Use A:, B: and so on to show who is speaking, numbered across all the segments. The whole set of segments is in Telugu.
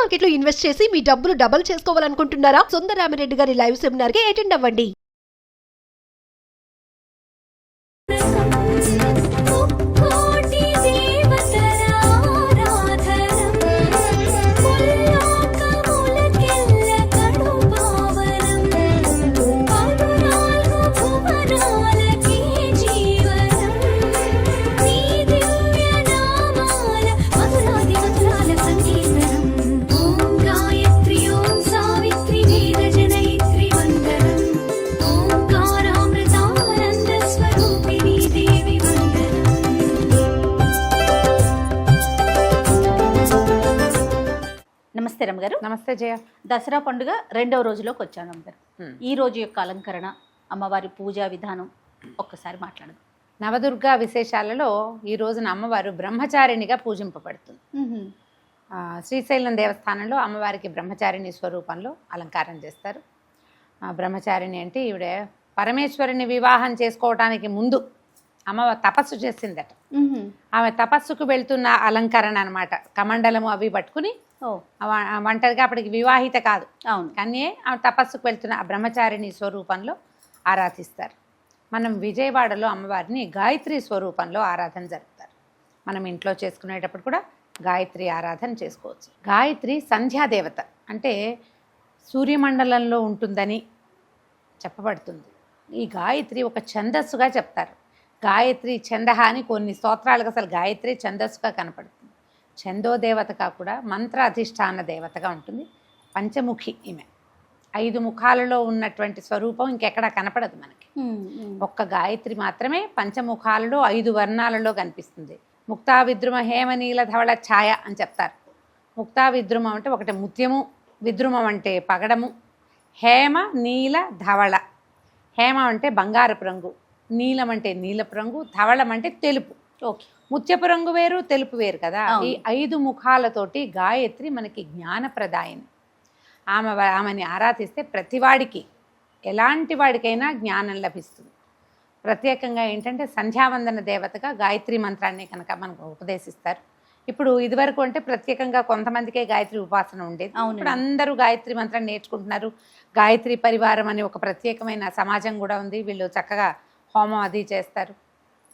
A: మార్కెట్ లో ఇన్వెస్ట్ చేసి మీ డబ్బులు డబుల్ చేసుకోవాలనుకుంటున్నారా? సుందరరామిరెడ్డి గారి లైవ్ సెమినార్ కి అటెండ్ అవ్వండి.
B: నమస్తే రమ్మగారు.
C: నమస్తే జయ.
B: దసరా పండుగ రెండవ రోజులోకి వచ్చాను రమ్మగారు. ఈ రోజు యొక్క అలంకరణ, అమ్మవారి పూజా విధానం ఒక్కసారి మాట్లాడదు.
C: నవదుర్గా విశేషాలలో ఈ రోజున అమ్మవారు బ్రహ్మచారిణిగా పూజింపబడుతుంది. శ్రీశైలం దేవస్థానంలో అమ్మవారికి బ్రహ్మచారిణి స్వరూపంలో అలంకారం చేస్తారు. బ్రహ్మచారిణి అంటే ఈవిడ పరమేశ్వరుని వివాహం చేసుకోవటానికి ముందు అమ్మవారు తపస్సు చేసిందట. ఆమె తపస్సుకు వెళ్తున్న అలంకరణ అనమాట. కమండలము అవి పట్టుకుని ఒంటరిగా అప్పటికి వివాహిత కాదు, కానీ ఆమె తపస్సుకు వెళ్తున్న ఆ బ్రహ్మచారిణి స్వరూపంలో ఆరాధిస్తారు. మనం విజయవాడలో అమ్మవారిని గాయత్రి స్వరూపంలో ఆరాధన జరుపుతారు. మనం ఇంట్లో చేసుకునేటప్పుడు కూడా గాయత్రి ఆరాధన చేసుకోవచ్చు. గాయత్రి సంధ్యాదేవత, అంటే సూర్యమండలంలో ఉంటుందని చెప్పబడుతుంది. ఈ గాయత్రి ఒక ఛందస్సుగా చెప్తారు. గాయత్రి ఛందహ అని కొన్ని స్తోత్రాలకు అసలు గాయత్రి ఛందస్సుగా కనపడుతుంది. ఛందోదేవతగా కూడా మంత్ర అధిష్టాన దేవతగా ఉంటుంది. పంచముఖి ఈమె. 5 ముఖాలలో ఉన్నటువంటి స్వరూపం ఇంకెక్కడా కనపడదు మనకి. ఒక్క గాయత్రి మాత్రమే పంచముఖాలలో 5 వర్ణాలలో కనిపిస్తుంది. ముక్తా విద్రుమ హేమనీల ధవళ ఛాయ అని చెప్తారు. ముక్తా విద్రుమం అంటే ఒకటి ముత్యము, విద్రుమం అంటే పగడము, హేమ నీల ధవళ. హేమ అంటే బంగారపు రంగు, నీలం అంటే నీలపు రంగు, ధవళం అంటే తెలుపు. ఓకే, ముత్యపు రంగు వేరు, తెలుపు వేరు కదా. ఈ 5 ముఖాలతోటి గాయత్రి మనకి జ్ఞానప్రదాయిని. ఆమెని ఆరాధిస్తే ప్రతివాడికి, ఎలాంటి వాడికైనా జ్ఞానం లభిస్తుంది. ప్రత్యేకంగా ఏంటంటే సంధ్యావందన దేవతగా గాయత్రి మంత్రాన్ని కనుక మనకు ఉపదేశిస్తారు. ఇప్పుడు ఇదివరకు అంటే ప్రత్యేకంగా కొంతమందికే గాయత్రి ఉపాసన ఉండేది. ఇప్పుడు అందరూ గాయత్రి మంత్రం నేర్చుకుంటున్నారు. గాయత్రి పరివారం అని ఒక ప్రత్యేకమైన సమాజం కూడా ఉంది. వీళ్ళు చక్కగా హోమం అది చేస్తారు.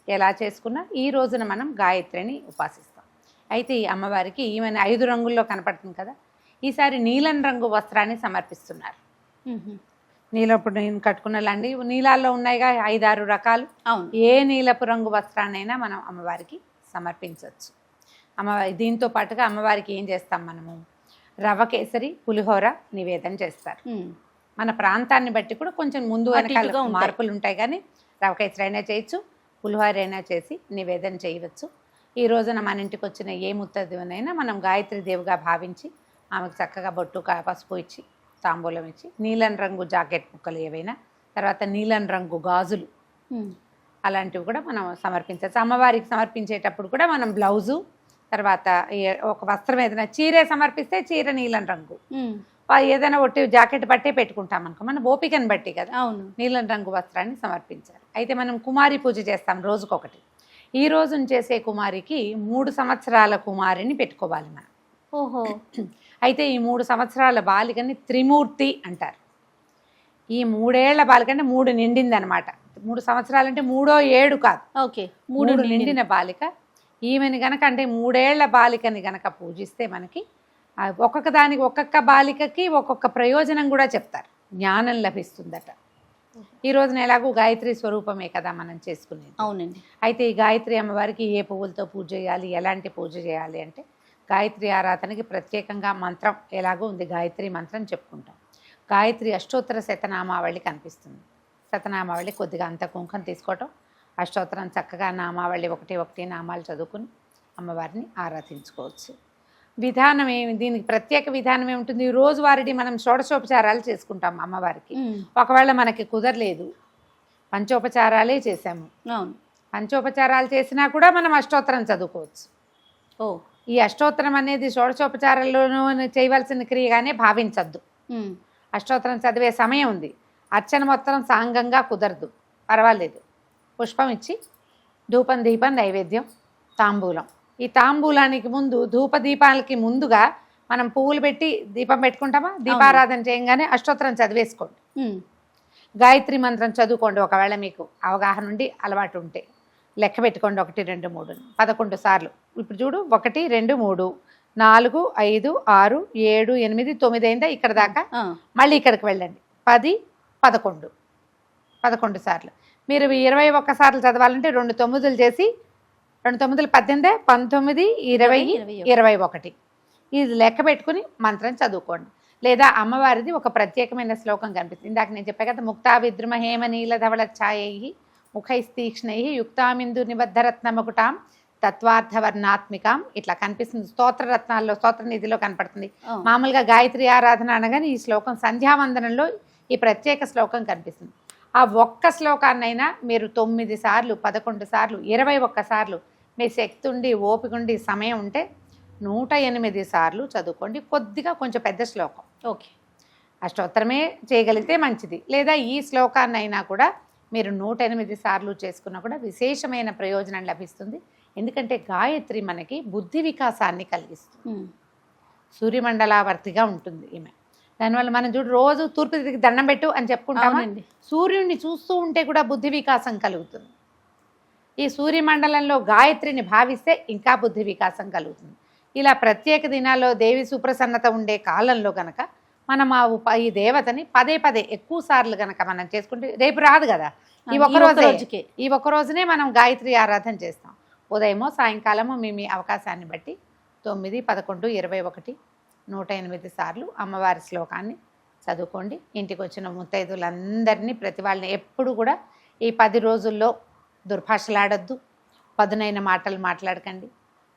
C: ఎలా చేసుకున్నా ఈ రోజున మనం గాయత్రిని ఉపాసిస్తాం. అయితే ఈ అమ్మవారికి ఈమెను 5 రంగుల్లో కనపడుతుంది కదా. ఈసారి నీలం రంగు వస్త్రాన్ని సమర్పిస్తున్నారు. నీలప్పుడు నేను కట్టుకున్నలాంటి నీలాల్లో ఉన్నాయిగా 5-6 రకాలు. ఏ నీలపు రంగు వస్త్రాన్నైనా మనం అమ్మవారికి సమర్పించవచ్చు. దీంతో పాటుగా అమ్మవారికి ఏం చేస్తాం మనము, రవ్వ కేసరి, పులిహోర నివేదన చేస్తారు. మన ప్రాంతాన్ని బట్టి కూడా కొంచెం ముందు వెనకాల మార్పులు ఉంటాయి, కానీ రవ్వ కేసరి అయినా చేయొచ్చు, పులిహోర అయినా చేసి నివేదన చేయవచ్చు. ఈ రోజున మన ఇంటికి వచ్చిన ఏ ముత్తదివనైనా మనం గాయత్రి దేవుగా భావించి ఆమెకు చక్కగా బొట్టు పసుపు ఇచ్చి తాంబూలం ఇచ్చి, నీలం రంగు జాకెట్ ముక్కలు ఏవైనా, తర్వాత నీలం రంగు గాజులు అలాంటివి కూడా మనం సమర్పించవచ్చు. అమ్మవారికి సమర్పించేటప్పుడు కూడా మనం బ్లౌజు, తర్వాత ఒక వస్త్రం ఏదైనా చీరే సమర్పిస్తే చీర నీలం రంగు, ఏదైనా ఒట్టి జాకెట్ బట్టే పెట్టుకుంటాం అనుకో, మన ఓపికను బట్టి కదా. నీలం రంగు వస్త్రాన్ని సమర్పించాలి. అయితే మనం కుమారి పూజ చేస్తాం రోజుకొకటి. ఈ రోజున చేసే కుమారికి 3 సంవత్సరాల కుమారిని పెట్టుకోవాలి మనం. ఓహో. అయితే ఈ 3 సంవత్సరాల బాలికని త్రిమూర్తి అంటారు. ఈ 3 ఏళ్ల బాలిక అంటే 3 నిండింది అనమాట. 3 సంవత్సరాలంటే 3వ 7 కాదు. ఓకే, 3 నిండిన బాలిక. ఈమెని గనక అంటే 3 ఏళ్ల బాలికని గనక పూజిస్తే మనకి ఒక్కొక్క దానికి, ఒక్కొక్క బాలికకి ఒక్కొక్క ప్రయోజనం కూడా చెప్తారు. జ్ఞానం లభిస్తుందట. ఈ రోజున ఎలాగూ గాయత్రి స్వరూపమే కదా మనం చేసుకునేది. అవునండి. అయితే ఈ గాయత్రి అమ్మవారికి ఏ పువ్వులతో పూజ చేయాలి, ఎలాంటి పూజ చేయాలి అంటే, గాయత్రి ఆరాధనకి ప్రత్యేకంగా మంత్రం ఎలాగో ఉంది. గాయత్రి మంత్రం చెప్పుకుంటాం. గాయత్రి అష్టోత్తర శతనామావళి కనిపిస్తుంది. శతనామావళి కొద్దిగా అంత కుంకం తీసుకోవటం, అష్టోత్తరం చక్కగా నామావళి 1 నామాలు చదువుకుని అమ్మవారిని ఆరాధించుకోవచ్చు. విధానం దీనికి ప్రత్యేక విధానం ఏముంటుంది, రోజువారీ మనం షోడశోపచారాలు చేసుకుంటాం అమ్మవారికి. ఒకవేళ మనకి కుదరలేదు, పంచోపచారాలే చేసాము, పంచోపచారాలు చేసినా కూడా మనం అష్టోత్తరం చదువుకోవచ్చు. ఈ అష్టోత్తరం అనేది షోడశోపచారాల్లోనూ చేయవలసిన క్రియగానే భావించద్దు. అష్టోత్తరం చదివే సమయం ఉంది, అర్చన మొత్తం సాంగంగా కుదరదు, పర్వాలేదు. పుష్పం ఇచ్చి ధూపం, దీపం, నైవేద్యం, తాంబూలం. ఈ తాంబూలానికి ముందు, ధూపదీపాలకి ముందుగా మనం పువ్వులు పెట్టి దీపం పెట్టుకుంటామా, దీపారాధన చేయగానే అష్టోత్తరం చదివేసుకోండి. గాయత్రి మంత్రం చదువుకోండి. ఒకవేళ మీకు అవగాహన ఉండి అలవాటు ఉంటే లెక్క పెట్టుకోండి. 1 2 3 11 సార్లు. ఇప్పుడు చూడు 1 2 3 4 5 6 7 8 9 అయిందా ఇక్కడ దాకా. మళ్ళీ ఇక్కడికి వెళ్ళండి. 10 11 సార్లు. మీరు 21 సార్లు చదవాలంటే 2 9లు చేసి 2 9 18 19 20 21 ఇది లెక్క పెట్టుకుని మంత్రం చదువుకోండి. లేదా అమ్మవారిది ఒక ప్రత్యేకమైన శ్లోకం కనిపిస్తుంది. ఇందాక నేను చెప్పా కదా, ముక్తా విద్రుమ హేమ నీల ధవళ ఛాయై ముఖైస్తీక్ష్ణై యుక్తామిందు నిబద్ధరత్నమకుటాం తత్వార్థవర్ణాత్మికాం ఇట్లా కనిపిస్తుంది. స్తోత్రరత్నాల్లో స్తోత్ర నిధిలో కనపడుతుంది. మామూలుగా గాయత్రి ఆరాధన అనగానే ఈ శ్లోకం సంధ్యావందనంలో ఈ ప్రత్యేక శ్లోకం కనిపిస్తుంది. ఆ ఒక్క శ్లోకాన్నైనా మీరు 9 సార్లు 11 సార్లు 21 సార్లు మీ శక్తి ఉండి ఓపిక ఉండి సమయం ఉంటే 108 సార్లు చదువుకోండి. కొద్దిగా కొంచెం పెద్ద శ్లోకం.
B: ఓకే,
C: అష్టోత్తరమే చేయగలిగితే మంచిది. లేదా ఈ శ్లోకాన్ని అయినా కూడా మీరు 108 సార్లు చేసుకున్నా కూడా విశేషమైన ప్రయోజనం లభిస్తుంది. ఎందుకంటే గాయత్రి మనకి బుద్ధి వికాసాన్ని కలిగిస్తుంది. సూర్యమండలావర్తిగా ఉంటుంది ఈమె. దానివల్ల మనం చూడు రోజు తూర్పు తిరిగి దండం పెట్టు అని చెప్పుకుంటామండి. సూర్యుడిని చూస్తూ ఉంటే కూడా బుద్ధి వికాసం కలుగుతుంది. ఈ సూర్యమండలంలో గాయత్రిని భావిస్తే ఇంకా బుద్ధి వికాసం కలుగుతుంది. ఇలా ప్రత్యేక దినాల్లో దేవి సుప్రసన్నత ఉండే కాలంలో గనక మనం ఈ దేవతని పదే పదే ఎక్కువ సార్లు గనక మనం చేసుకుంటే రేపు రాదు కదా, ఈ ఒక్క రోజునే మనం గాయత్రి ఆరాధన చేస్తాం. ఉదయమో సాయంకాలమో మీ అవకాశాన్ని బట్టి 9 11 21 108 సార్లు అమ్మవారి శ్లోకాన్ని చదువుకోండి. ఇంటికి వచ్చిన ముత్తైదులందరినీ ప్రతి వాళ్ళని ఎప్పుడు కూడా ఈ 10 రోజుల్లో దుర్భాషలాడొద్దు, పదునైన మాటలు మాట్లాడకండి,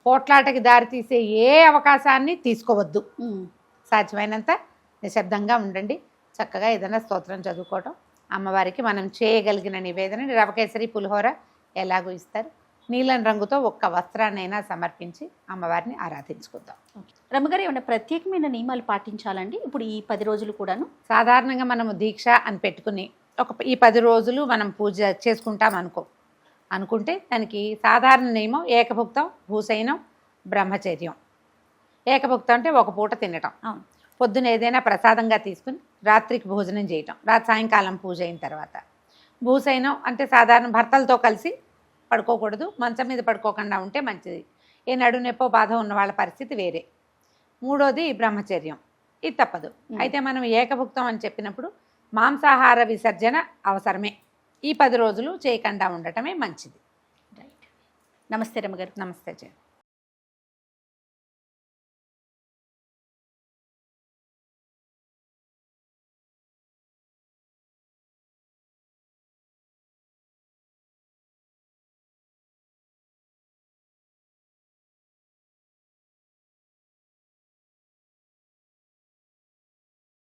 C: పోట్లాటకి దారితీసే ఏ అవకాశాన్ని తీసుకోవద్దు. సాధ్యమైనంత నిశ్శబ్దంగా ఉండండి. చక్కగా ఏదైనా స్తోత్రం చదువుకోవటం, అమ్మవారికి మనం చేయగలిగిన నివేదన రవకేసరి పులిహోర ఎలాగో ఇస్తారు. నీలం రంగుతో ఒక్క వస్త్రాన్నైనా సమర్పించి అమ్మవారిని ఆరాధించుకుందాం.
B: రమ్మగారు ఏమైనా ప్రత్యేకమైన నియమాలు పాటించాలండి ఇప్పుడు ఈ 10 రోజులు కూడాను?
C: సాధారణంగా మనము దీక్ష అని పెట్టుకుని ఈ 10 రోజులు మనం పూజ చేసుకుంటాం అనుకుంటే దానికి సాధారణ నియమం ఏకభుక్తం, భూసైనం, బ్రహ్మచర్యం. ఏకభుక్తం అంటే ఒక పూట తినటం, పొద్దున ఏదైనా ప్రసాదంగా తీసుకుని రాత్రికి భోజనం చేయటం, సాయంకాలం పూజ అయిన తర్వాత. భూసైనం అంటే సాధారణ భర్తలతో కలిసి పడుకోకూడదు, మంచం మీద పడుకోకుండా ఉంటే మంచిది. ఏ నడునొప్పో బాధ ఉన్న వాళ్ళ పరిస్థితి వేరే. మూడోది బ్రహ్మచర్యం, ఇది తప్పదు. అయితే మనం ఏకభుక్తం అని చెప్పినప్పుడు మాంసాహార విసర్జన అవసరమే. ఈ 10 రోజులు చేయకుండా ఉండటమే మంచిది.
B: రైట్. నమస్తే రమ్మగారు.
C: నమస్తే జయ.